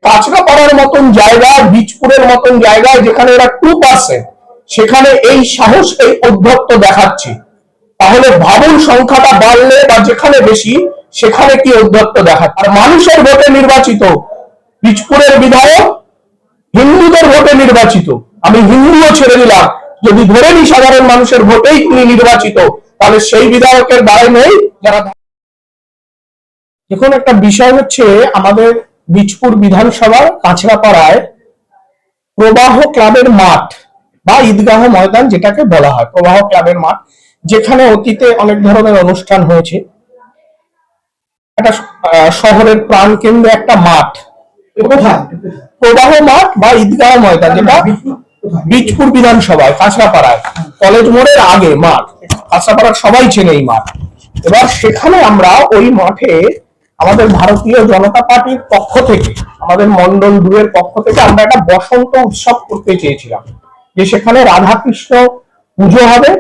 কাঁচরাপাড়ার মতন জায়গায়, বীজপুরের মতন জায়গায় যেখানে ওরা 2%, সেখানে এই সাহস, এই ঔদ্ধত্য দেখাচ্ছে। তাহলে ভাবুন সংখ্যাটা বাড়লে বা যেখানে বেশি সেখানে কি ঔদ্ধত্য দেখাচ্ছে। আর মানুষের ভোটে নির্বাচিত বীজপুরের বিধায়ক হিন্দুদের ভোটে নির্বাচিত, আমি হিন্দুও ছেড়ে দিলাম, যদি ধরে নি সাধারণ মানুষের ভোটেই তিনি নির্বাচিত, তাহলে সেই বিধায়কের দায় নেই যারা। দেখুন, একটা বিষয় হচ্ছে আমাদের বীজপুর বিধানসভার কাঁচরাপাড়ায় প্রবাহ ক্লাবের মাঠ বা ঈদগাহ ময়দান যেটাকে বলা হয়, প্রবাহ ক্লাবের মাঠ, যেখানে অতীতে অনেক ধরনের অনুষ্ঠান হয়েছে। একটা শহরের প্রাণ কেন্দ্রে একটা মাঠ, প্রবাহ মাঠ বা ঈদগাহ ময়দান, যেটা বীজপুর বিধানসভায় কাঁচরাপাড়ায় কলেজ মোড়ের আগে মাঠ। কাঁচরাপাড়ার সবাই চেনে এই মাঠ। এবার সেখানে আমরা ওই মাঠে আমাদের ভারতীয় জনতা পার্টির পক্ষ থেকে, আমাদের মন্ডল 2 এর পক্ষ থেকে আমরা একটা বসন্ত উৎসব করতে চেয়েছিলাম, যে সেখানে রাধাকৃষ্ণ পুজো হবে,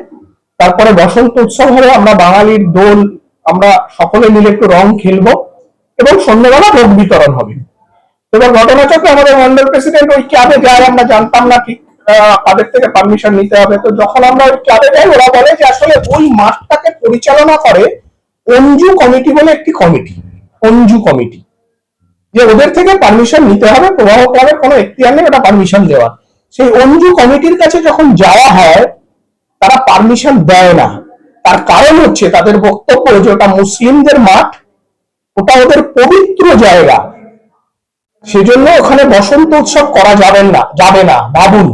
তারপরে বসন্ত উৎসব হবে, আমরা বাঙালির দোল, আমরা সকলে মিলে একটু রং খেলবো এবং সন্ধ্যাবেলা ভোগ বিতরণ হবে। এবার ঘটনাচক্রে আমাদের মন্ডল প্রেসিডেন্ট ওই ক্লাবে যায়, আমরা জানতাম না ঠিক তাদের থেকে পারমিশন নিতে হবে। তো যখন আমরা ওই ক্লাবে যাই, ওরা বলে যে আসলে ওই মাঠটাকে পরিচালনা করে অঞ্জু কমিটি বলে একটি কমিটি, অঞ্জু কমিটি, যে ওদের থেকে পারমিশন নিতে হবে, প্রবাহ ক্লাবের কোনো এখতিয়ার নেই ওটা পারমিশন দেওয়া। সেই অঞ্জু কমিটির কাছে যখন যাওয়া হয়, তারা পারমিশন দেয় না। তার কারণ হচ্ছে তাদের বক্তব্য যে ওটা মুসলিমদের মাঠ, ওটা ওদের পবিত্র জায়গা, সেজন্য ওখানে বসন্ত উৎসব করা যাবে না। ভাবুন।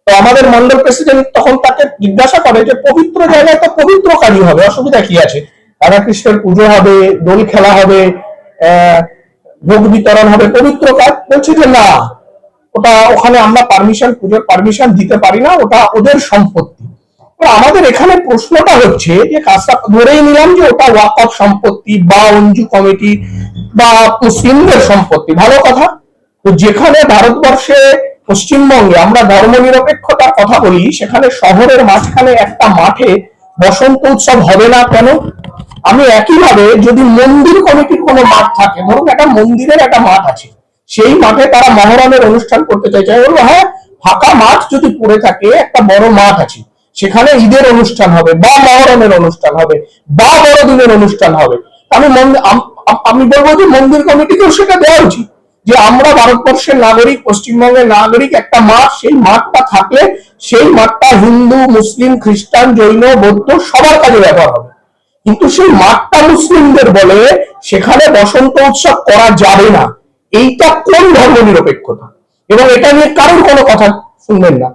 তো আমাদের মন্ডল প্রেসিডেন্ট তখন তাকে জিজ্ঞাসা করে যে পবিত্র জায়গায় তো পবিত্র কাজই হবে, অসুবিধা কি আছে? রাধাকৃষ্ণের পুজো হবে, দোল খেলা হবে, ভোগ বিতরণ হবে, পবিত্র কাজ। বলছি যে না, ওটা ওখানে আমরা পুজোর পারমিশন দিতে পারি না, ওটা ওদের সম্পত্তি। আমাদের এখানে প্রশ্নটা হচ্ছে যে কাজটা ধরেই নিলাম যে ওটা ওয়াকফ সম্পত্তি বা অঞ্জু কমিটি বা মুসলিমদের সম্পত্তি, ভালো কথা। তো যেখানে ভারতবর্ষে, পশ্চিমবঙ্গে আমরা ধর্মনিরপেক্ষতার কথা বলি, সেখানে শহরের মাঝখানে একটা মাঠে বসন্ত উৎসব হবে না কেন? আমি একইভাবে যদি মন্দির কমিটির কোনো মাঠ থাকে, ধরুন একটা মন্দিরের একটা মাঠ আছে, সেই মাঠে তারা মহরমের অনুষ্ঠান করতে চাইছে, বলবো হ্যাঁ, ফাঁকা মাঠ যদি পড়ে থাকে, একটা বড় মাঠ আছে, সেখানে ঈদের অনুষ্ঠান হবে বা মহরমের অনুষ্ঠান হবে বা বড়দিনের অনুষ্ঠান হবে। আমি বলবো যে মন্দির কমিটিকেও সেটা দেওয়া উচিত, যে আমরা ভারতবর্ষের নাগরিক, পশ্চিমবঙ্গের নাগরিক, একটা মাঠ, সেই মাঠটা থাকলে সেই মাঠটা হিন্দু, মুসলিম, খ্রিস্টান, জৈন, বৌদ্ধ সবার কাজে ব্যবহার হবে। কিন্তু সেই মাঠটা মুসলিমদের বলে সেখানে বসন্ত উৎসব করা যাবে না। এইটা কোন ধর্মনিরপেক্ষতা? এবং এটা নিয়ে কারোর কোনো কথা শুনবেন না।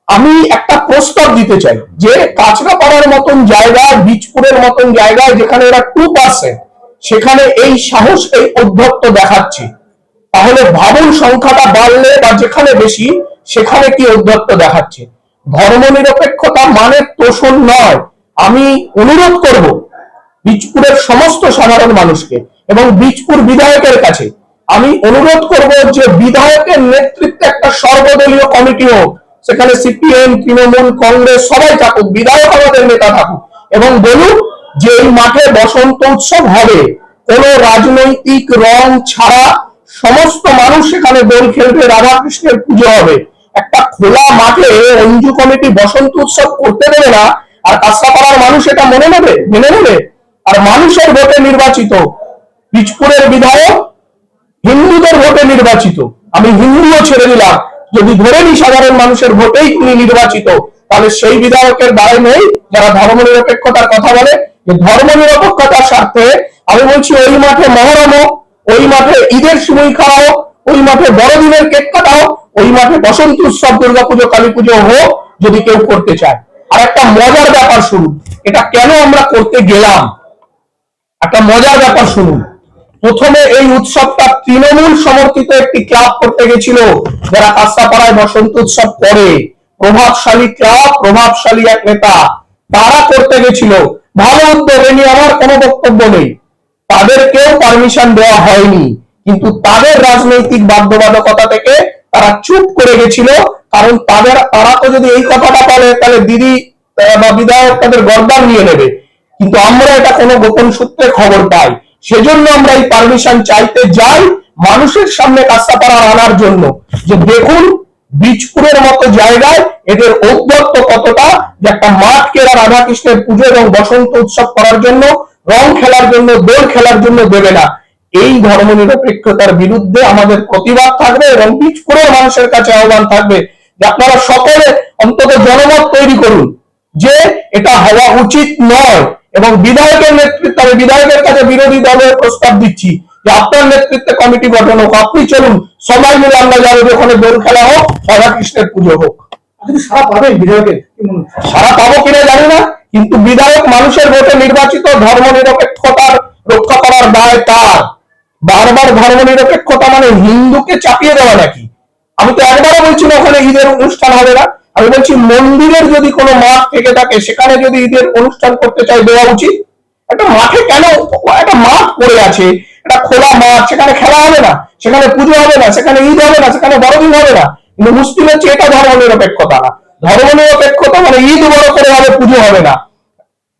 আমি একটা প্রস্তাব দিতে চাই যে কাঁচরাপাড়ার মতন জায়গায়, বীজপুরের মতন জায়গায় যেখানে ওরা 2%, সেখানে এই সাহস, এই ঔদ্ধত্য দেখাচ্ছে। তাহলে ভাবুন সংখ্যাটা বাড়লে বা যেখানে বেশি সেখানে কি ঔদ্ধত্য দেখাচ্ছে। ধর্মনিরপেক্ষতা মানে তোষণ নয়। আমি অনুরোধ করব বীজপুরের সমস্ত সাধারণ মানুষকে এবং বীজপুর বিধায়কের কাছে, আমি অনুরোধ করব যে বিধায়কের নেতৃত্বে একটা সর্বদলীয় কমিটি হোক, সেখানে সিপিএম, তৃণমূল, কংগ্রেস সবাই থাকুক, বিধায়ক আমাদের নেতা থাকুক, এবং বলুন যে এই মাঠে বসন্ত উৎসব হবে, কোন রাজনৈতিক রং ছাড়া সমস্ত মানুষ সেখানে দোল খেলবে, রাধাকৃষ্ণের পুজো হবে। একটা খোলা মাঠে অঞ্জু কমিটি বসন্ত উৎসব করতে দেবে না, আর কাঁচরাপাড়ার মানুষ এটা মেনে নেবে। আর মানুষের ভোটে নির্বাচিত বীজপুরের বিধায়ক হিন্দুদের ভোটে নির্বাচিত, আমি হিন্দুও ছেড়ে দিলাম, যদি ধরে নি সাধারণ মানুষের ভোটেই তিনি নির্বাচিত, তাহলে সেই বিধায়কের দায় নেই যারা ধর্মনিরপেক্ষতার কথা বলে। যে ধর্মনিরপেক্ষতার স্বার্থে আমি বলছি, ওই মাঠে মহরম হোক, ওই মাঠে ঈদের সিমুই খাওয়া হোক, ওই মাঠে বড়দিনের কেক কাটা হোক, ওই মাঠে বসন্ত উৎসব, দুর্গাপুজো, কালী পুজো হোক, যদি কেউ করতে চায়। আর একটা মজার ব্যাপার শুনুন, এটা কেন আমরা করতে গেলাম, একটা মজার ব্যাপার শুনুন। প্রথমে এই উৎসবটা তৃণমূল সমর্থিত একটি ক্লাব করতে গেছিল, যারা কাঁচরাপাড়ায় বসন্ত উৎসব করে, প্রভাবশালী ক্লাব, প্রভাবশালী এক নেতা, তারা করতে গেছিল। ভালো উদ্যোগ, এ নিয়ে আমার কোনো বক্তব্য নেই। তাদেরকেও পারমিশন দেওয়া হয়নি, কিন্তু তাদের রাজনৈতিক বাধ্যবাধকতা থেকে তারা চুপ করে গেছিল। কারণ তারা তো যদি এই কথাটা বলে, তাহলে দিদি বা বিধায়ক তাদের গর্দান নিয়ে নেবে। কিন্তু আমরা এটা কোনো গোপন সূত্রে খবর পাই, সেজন্য আমরা এই পারমিশন চাইতে যাই, মানুষের সামনে কাঁচরাপাড়া আনার জন্য, যে দেখুন বীজপুরের মতো জায়গায় এদের ঔদ্ধত্য কতটা, যে একটা মাঠকে এরা রাধাকৃষ্ণের পুজো এবং বসন্ত উৎসব করার জন্য, রং খেলার জন্য, দোল খেলার জন্য দেবে না। এই ধর্মনিরপেক্ষতার বিরুদ্ধে আমাদের প্রতিবাদ থাকবে এবং বীজপুরের মানুষের কাছে আহ্বান থাকবে যে আপনারা সকলে অন্তত জনমত তৈরি করুন যে এটা হওয়া উচিত নয়। এবং বিধায়কের নেতৃত্বে, আমি বিধায়কের কাছে বিরোধী দলের প্রস্তাব দিচ্ছি যে আপনার নেতৃত্বে কমিটি গঠন হোক, আপনি চলুন, সবাই মিলে আমরা যাবো, ওখানে দোল খেলা হোক, রাধাকৃষ্ণের পুজো হোক। আপনি সারা পাবেন বিধায়কের? সারা পাবো কিনা জানি না, কিন্তু বিধায়ক মানুষের ভোটে নির্বাচিত, ধর্মনিরপেক্ষতার রক্ষা করার দায় তার। বারবার ধর্মনিরপেক্ষতা মানে হিন্দুকে চাপিয়ে দেওয়া নাকি? আমি তো একবারও বলছি না ওখানে ঈদের অনুষ্ঠান হবে না, আমি বলছি মন্দিরের যদি কোনো মাঠ থেকে থাকে সেখানে যদি ঈদের অনুষ্ঠান করতে চাই দেওয়া উচিত। একটা মাঠে কেন, একটা মাঠ পড়ে আছে, একটা খোলা মাঠ, সেখানে খেলা হবে না, সেখানে পুজো হবে না, সেখানে ঈদ হবে না, সেখানে বড়দিন হবে না। কিন্তু মুসলিম হচ্ছে এটা ধর্মনিরপেক্ষতা না। ধর্মনিরপেক্ষতা মানে ঈদ বড় করে হবে, পুজো হবে না।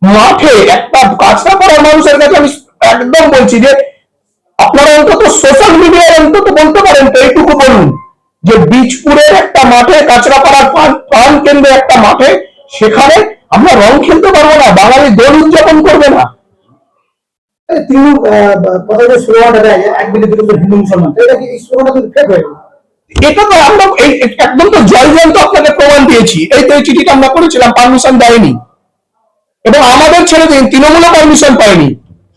মাঠে একটা কাঁচরাপাড়ার মানুষের কাছে আমি একদম বলছি যে আপনারা অন্তত সোশ্যাল মিডিয়ায় অন্তত বলতে পারেন তো, এইটুকু বলুন যে বীজপুরের একটা মাঠে, কাঁচরাপাড়ার প্রাণ কেন্দ্রে একটা মাঠে, সেখানে আমরা রং খেলতে পারবো না, বাঙালি দোল উদযাপন করবে না। এটা তো আমরা একদম তো জয়জয়ন্ত আপনাকে প্রমাণ দিয়েছি, এই তো এই চিঠিটা আমরা করেছিলাম, পারমিশন দেয়নি। এবং আমাদের ছেড়ে দিন, তৃণমূলও পারমিশন পায়নি।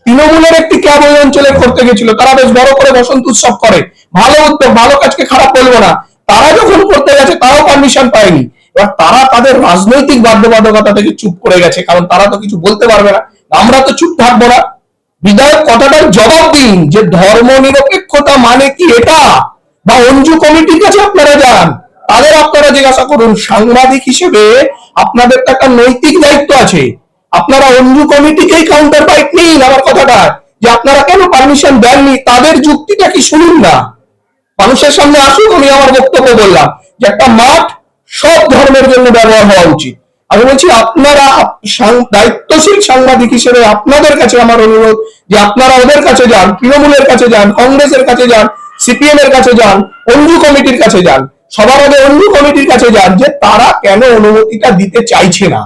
তৃণমূলের একটি ক্লাব ওই অঞ্চলে করতে গেছিল, তারা বেশ বড় করে বসন্ত উৎসব করে, ভালো উদ্যোগ, ভালো কাজকে খারাপ বলবো না। তারা যখন করতে গেছে তারাও পারমিশন পায়নি। এবার তারা তাদের রাজনৈতিক বাধ্যবাধকতা থেকে চুপ করে গেছে, কারণ তারা তো কিছু বলতে পারবে না, আমরা তো চুপ থাকবো না। বিধায়ক কথাটার জবাব দিন যে ধর্মনিরপেক্ষতা মানে কি এটা, বা অঞ্জু কমিটির কাছে আপনারা যান, তাদের আপনারা জিজ্ঞাসা করুন। সাংবাদিক হিসেবে আপনাদের তো একটা নৈতিক দায়িত্ব আছে, আপনারা অঞ্জু কমিটিকেই কাউন্টার পাইট নিন আমার কথাটা, যে আপনারা কেন পারমিশন দেননি, তাদের যুক্তিটা কি শুনুন না, মানুষের সামনে আসুক। আমি আমার বক্তব্য বললাম যে একটা মাঠ সব ধর্মের জন্য ব্যবহার হওয়া উচিত। আমি বলছি আপনারা দায়িত্বশীল সাংবাদিক হিসেবে আপনাদের কাছে আমার অনুরোধ যে আপনারা ওদের কাছে যান, তৃণমূলের কাছে যান, কংগ্রেসের কাছে যান, সিপিএম এর কাছে যান, অঞ্জু কমিটির কাছে যান, সবার আগে অঞ্জু কমিটির কাছে যান যে তারা কেন অনুমতিটা দিতে চাইছে না।